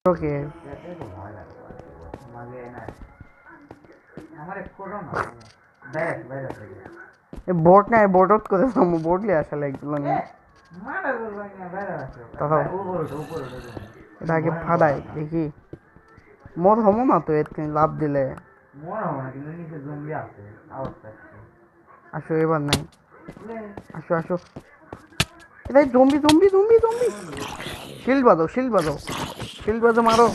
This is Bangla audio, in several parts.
ওকে বোট নাই বোটত করে বোট লিয়ে আসলে এগুলো নিয়ে এটা আগে ফাদাই দেখি মোর হমো না তো এর লাভ দিলে আসো এবার নাই আসো আসো এটাই zombie zombie zombie zombie shield বাজো শিল্ড বাজো শিল্ড বাজো মারো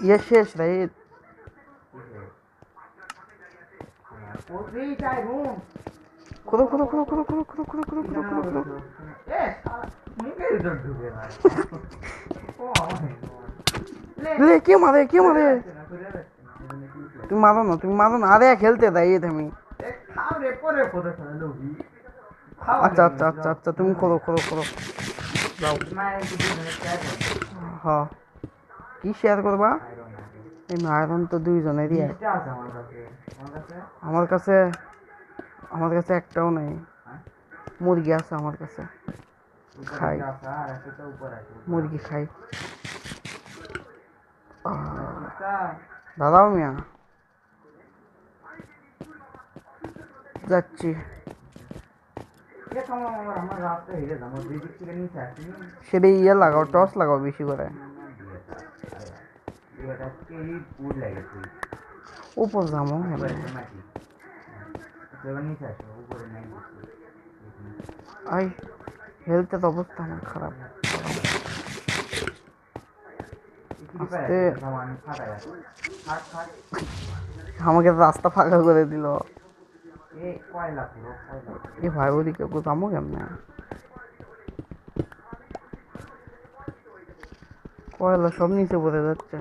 ইয়ে শেষ রে খুদো খুদো খুদো খুদো খুদো খুদো খুদো খুদো খুদো খুদো খুদো লে কে মারে কে মারে তুমি মারো না আরে খেলতে দেয় তুমি আচ্ছা আচ্ছা আচ্ছা আচ্ছা তুমি খোলো খোলো খোলো যাও হ্যাঁ কি শেয়ার করবা এই আয়রন তো দুইজনেরই আমার কাছে আমার কাছে একটাও নেই মুরগি আছে আমার কাছে খাই মুরগি খাই দাদাও মিয়া যাচ্ছি সেটা ইয়ে লাগাও টর্চ লাগাও বেশি করে উপর যাবো আই হেলথের অবস্থা আমার খারাপ আস্তে আমাকে রাস্তা ফাঁকা করে দিল এ ভাই ওদিকে যাবো কেমনে কয়লা সব নিচে পড়ে যাচ্ছে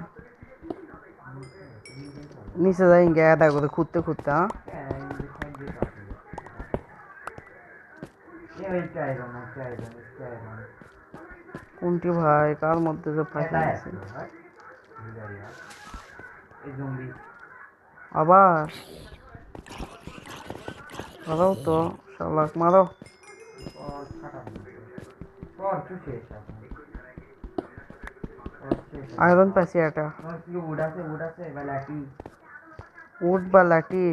নিচে যাই এটা করে খুঁজতে খুঁজতে কোনটি ভাই কার মধ্যে যে ফাঁসে আছে আবার মারাও তো শালাক মারো আয়রন পাইছি এটা উড বা লাঠি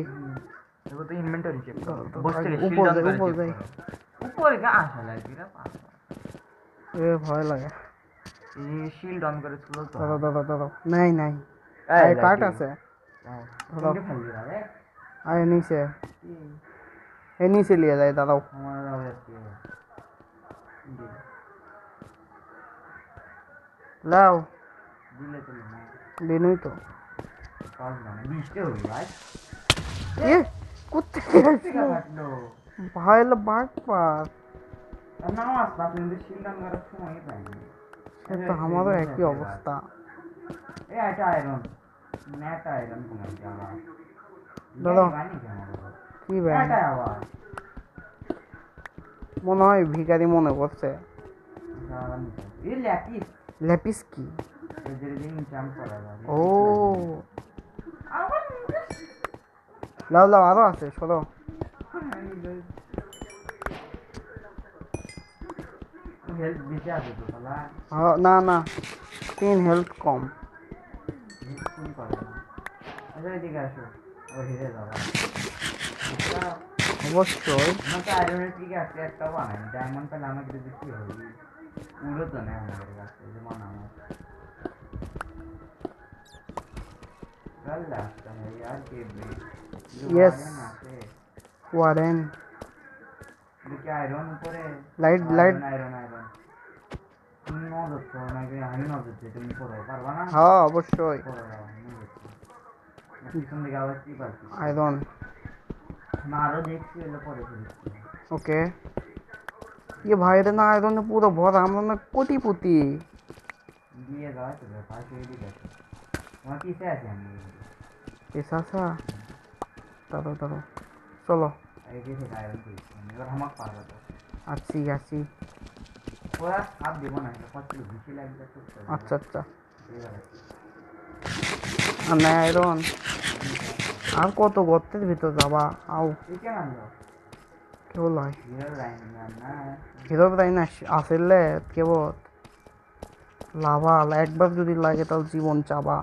ভয় লাগে শিল্ড অন করে ছিল তো দাদা দাদা নাই নাই কাট আছে আয় নিচে এ নিচে লিয়ে যায় দাদাও লাও দিনই তো কোথেকে আসলো ভাই বাট পাস সে তো আমারও একই অবস্থা দাদা কি ভাই মনে হয় ভিখারি মনে করছে ল্যাপিস কি ও লাও লাও আরো আছে সরো না না 3 হেলথ কম অবশ্যই ডায়মন্ড পেলে আমাকে যদি কি হবে পুরো তো নেই আমাদের কাছে যেমন আমার Yes. Warren. Light. হ্যাঁ অবশ্যই আয়রন ওকে ये भाई रे ना आयरन ने पूरा भरा আমরা না কোটিপতি দিয়ে দাও তো পাশে দিয়ে দাও তোমার কিসে আছে আমি এসাসা দাঁড়াও চলো আছি ওরা সাপ দেব না কত বেশি লাগবে আচ্ছা আর না আয়রন আর কত গর্তের ভিতর যাবা আও কেবল হয় হিরোর লাইন না হিরো তাই না আসলে কেবল লাভা একবার যদি লাগে তাহলে জীবন চাবা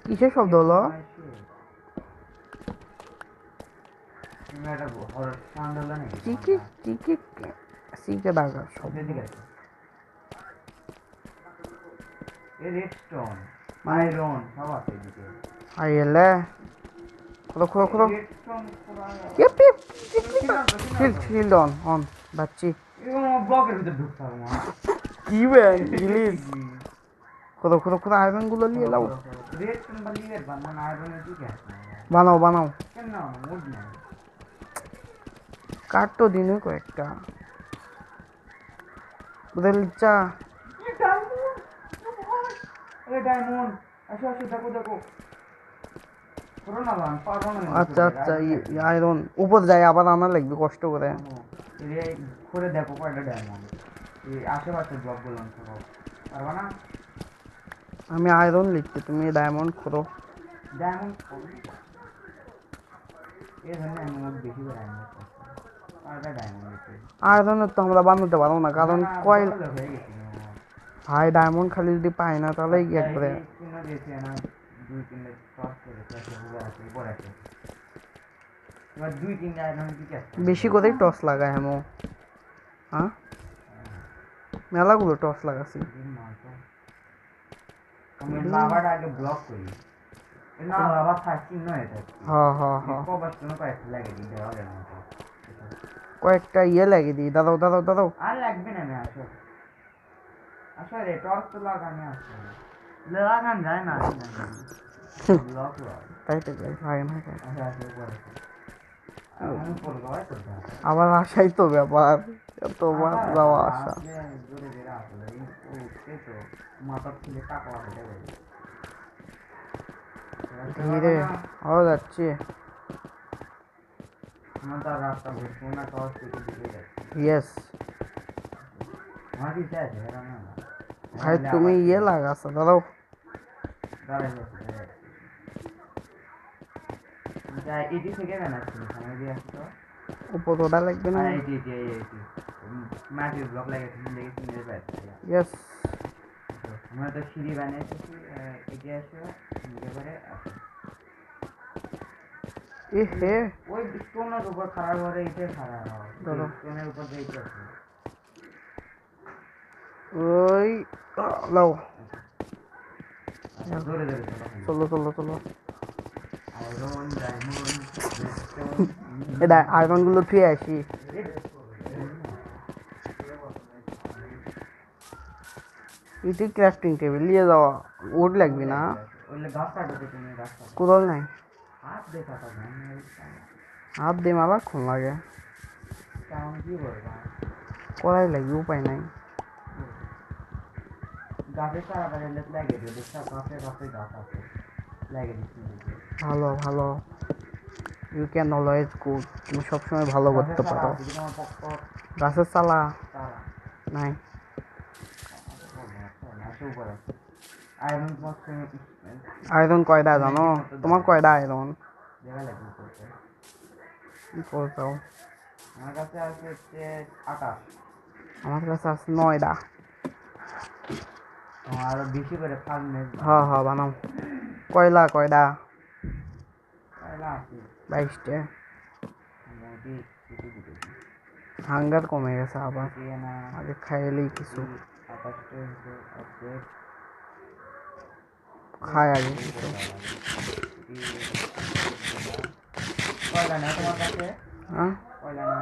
কিসের শব্দ হলো তুমি একটা হরর সাউন্ড হলো নাকি চিকি চিকি সিকে দাগা শব্দ এদিকে আছে এই রেডস্টোন মানে আয়রন সব আছে এদিকে আইলে খোলো খোলো খোলো রেডস্টোন পুরো ইপ ইপ শিল্ড শিল্ড অন বাচ্চি ব্লকের ভিতর ঢুকতে হবে মনে কি ব্যান রিলিজ খোলো খোলো খোলো আয়রন গুলো নিয়ে লাও রেডস্টোন বা লিভার বানান আয়রনের দিকে আছে বানাও বানাও কেন না মুড নাই কাট তো দিনে কয়েকটা ওদের লিচা ডায়মন্ড আসো আসো দেখো দেখো করো না বান পারো না আচ্ছা আচ্ছা আয়রন উপর যায় আবার আনা লাগবে কষ্ট করে করে দেখো কয়টা ডায়মন্ড এই আশেপাশে ব্লকগুলো সব পারবা না আমি আয়রন লিখতে তুমি ডায়মন্ড করো ডায়মন্ড এই ধরনের আমি বেশি করে ডায়মন্ড কয়টা ডায়মন্ড লিখতে আয়রনের তো আমরা বানাতে পারবো না কারণ কয়েল হয়ে গেছিল ভাই ডায়মন্ড খালি যদি পাই না তাহলে একবারে কিনা দিয়েছে না দুই তিনটে টস করে ক্লাসে আছে উপর আছে এবার দুই তিনটে আয়রন দিকে আছে বেশি করেই টস লাগায় হেমো হ্যাঁ মেলাগুলো টস লাগাছি আমি লাভাটা আগে ব্লক করি না লাভা থাকি নয় এটা হ্যাঁ হ্যাঁ হ্যাঁ কবার কোনো কয়েকটা লাগে দিই দেওয়া গেল না কয়েকটা লাগিয়ে দিই দাদাও দাদাও দাদাও আর লাগবে না আমি আসো আসো রে টর্চ তো লাগানো আছে লাগান যায় না ব্লক তাই তো ভাই না আচ্ছা আচ্ছা উপরে আমি পড়বো তো আবার আসাই তো ব্যাপার এত যাওয়া আসা জোরে জোরে আসলে ও তো মাথা খুলে টাকা হয়ে যাবে ধীরে আওয়াজ যাচ্ছে আমার রাস্তা ঘুরছে না টর্চ থেকে দিকে যাচ্ছে ইয়েস আমার দিতে আছে এরা না ভাই তুমি লাগাছো দাদাও দাঁড়াই যাচ্ছে এটি থেকে বানাচ্ছি সামনে দিয়ে আসতো উপর ওটা লাগবে না এটি মাটির ব্লক লাগিয়েছি দেখেছি মেরে পাচ্ছি ইয়েস আমরা তো সিঁড়ি বানিয়েছি এটি আসো এবারে আসো এ হে ওই স্টোনের উপর খারাপ হলে এটা খারাপ হয় দাদা স্টোনের উপর যেতে আছে ওই লাও ধরে ধরে চলো চলো চলো আয়রন ডায়মন্ড এটা আয়রন গুলো থুয়ে আসি এটি ক্রাফটিং টেবিল নিয়ে যাওয়া উড লাগবে না ওইলে গাছ কাটবে তুমি গাছ কাটো কোদাল নাই হাত দেখা তো হাত দিয়ে মালা খুন লাগে কেমন কি বলবা করাই লাগবে উপায় নাই গাছে সারা বাড়ি লাগে দিও দেখছা গাছে গাছে গাছ আছে লাগে দিচ্ছি ভালো ভালো ইউ ক্যান অলওয়েজ গুড তুমি সবসময় ভালো করতে পারো গাছের চালা নাই আয়রন কয়টা জানো তোমার কয়টা আয়রন কি করছো আমার কাছে আছে হচ্ছে 28 আমার কাছে আছে 9টা আরো বেশি করে ফার্মে হ্যাঁ হ্যাঁ বানাও কয়লা কয়টা আছে 22টা মোটামুটি হাঙ্গার কমে গেছে আবার না আগে খাইলেই কিছু 28 আছে খায় আগে কিছু কয়লা না তোমার কাছে হ্যাঁ কয়লা না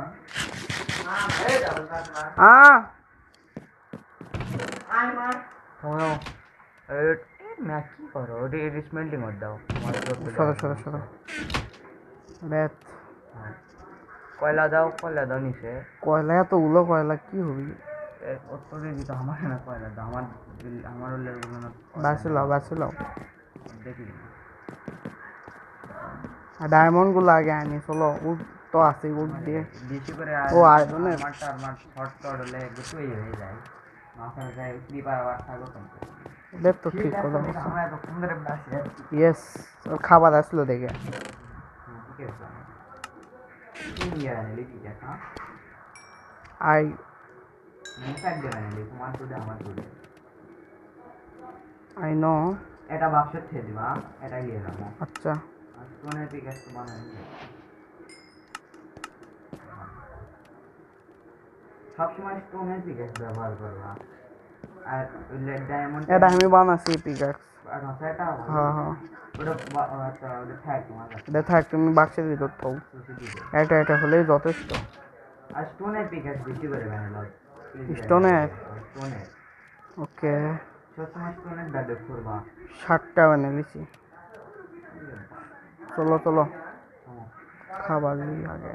मैं की करो रिस्मेंटिंग मत दाओ সরো সরো সরো রেত কয়লা দাও নিচে কয়লা এতগুলো কয়লা কি হবি উত্তরে দিতে আমার না কয়লা দাও আমার লেগুলো না বাঁচিল দেখি আর ডায়মন্ড গুলো আগে আনি চলো উড তো আছে উড দিয়ে বেশি করে ও আয়রনের আমার শর্ট শর্ট হলে গুছুই হয়ে যায় মাথায় যায় স্লিপার আবার থাকো এটা তো ঠিক কথা আমরা এত সুন্দর বাসি ইয়েস খাবার আসলো দেখে তিন দিয়ে বানালি পিকাক্স, হ্যাঁ? আই চার দিয়ে বানালি, তোমার টুডে আমার টুডে। I know. এটা বাক্সের থেকে দিবা, এটা গিয়ে যাবো। আচ্ছা আর স্টোনের পিকাক্স তো বানাই সবসময় স্টোনের পিকাক্স ব্যবহার করবা। আর ডায়মন্ড এটা আমি বানাচ্ছি পিকাক্স। এটা হ্যাঁ হ্যাঁ ওটা আচ্ছা ওটা থাক তোমার কাছে। এটা থাক, তুমি বাক্সের ভিতর থাও। সুসি দিবে। এটা হলেই যথেষ্ট। আর স্টোনের পিকাক্স বেশি করে বানালো। স্টোনের? স্টোনের ওকে, সবসময় স্টোনের দাদু করবা। 60টা বানিয়ে দিছি। চলো চলো, খাবার দিই আগে।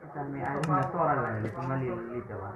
এটা আমি আর তোরা বানালি, তোমরা নিতে পারো।